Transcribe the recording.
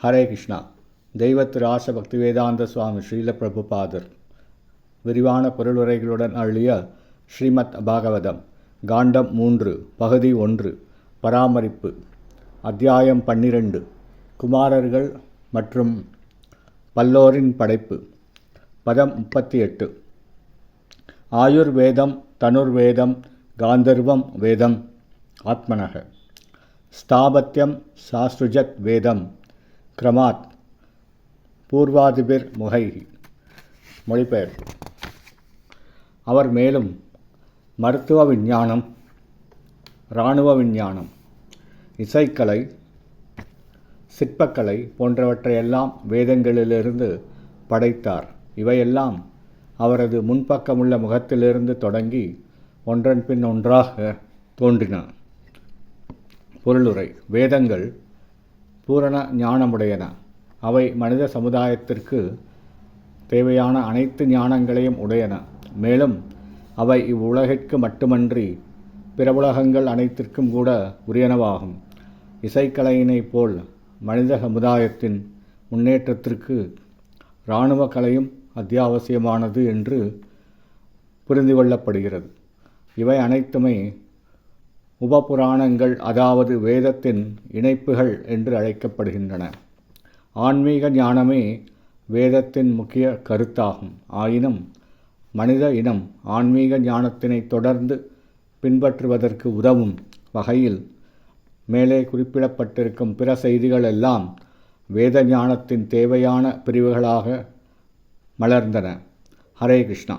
ஹரே கிருஷ்ணா. தெய்வத்திரு ஆச பக்திவேதாந்த சுவாமி ஸ்ரீல பிரபுபாதர் விரிவான பொருளுரைகளுடன் அருளிய ஸ்ரீமத் பாகவதம் காண்டம் 3 பகுதி 1 பராமரிப்பு அத்தியாயம் 12 குமாரர்கள் மற்றும் பல்லோரின் படைப்பு பதம் 38 ஆயுர்வேதம் தனுர்வேதம் காந்தர்வம் வேதம் ஆத்மனக ஸ்தாபத்யம் சாஸ்ருஜத் வேதம் கிரமாத் பூர்வாதிபிர் முகைஹி. மொழிபெயர்ப்பு. அவர் மேலும் மருத்துவ விஞ்ஞானம், இராணுவ விஞ்ஞானம், இசைக்கலை, சிற்பக்கலை போன்றவற்றையெல்லாம் வேதங்களிலிருந்து படைத்தார். இவையெல்லாம் அவரது முன்பக்கமுள்ள முகத்திலிருந்து தொடங்கி ஒன்றன் பின் ஒன்றாக தோன்றின. பொருளுரை. வேதங்கள் பூரண ஞானமுடையன. அவை மனித சமுதாயத்திற்கு தேவையான அனைத்து ஞானங்களையும் உடையன. மேலும் அவை இவ்வுலகிற்கு மட்டுமன்றி பிற உலகங்கள் அனைத்திற்கும் கூட உரியனவாகும். இசைக்கலையினைப் போல் மனித சமுதாயத்தின் முன்னேற்றத்திற்கு இராணுவ கலையும் அத்தியாவசியமானது என்று புரிந்து கொள்ளப்படுகிறது. இவை அனைத்துமே உபபுராணங்கள், அதாவது வேதத்தின் இணைப்புகள் என்று அழைக்கப்படுகின்றன. ஆன்மீக ஞானமே வேதத்தின் முக்கிய கருத்தாகும். ஆயினும் மனித இனம் ஆன்மீக ஞானத்தினை தொடர்ந்து பின்பற்றுவதற்கு உதவும் வகையில் மேலே குறிப்பிடப்பட்டிருக்கும் பிற செய்திகள் எல்லாம் வேத ஞானத்தின் தேவையான பிரிவுகளாக மலர்ந்தன. ஹரே கிருஷ்ணா.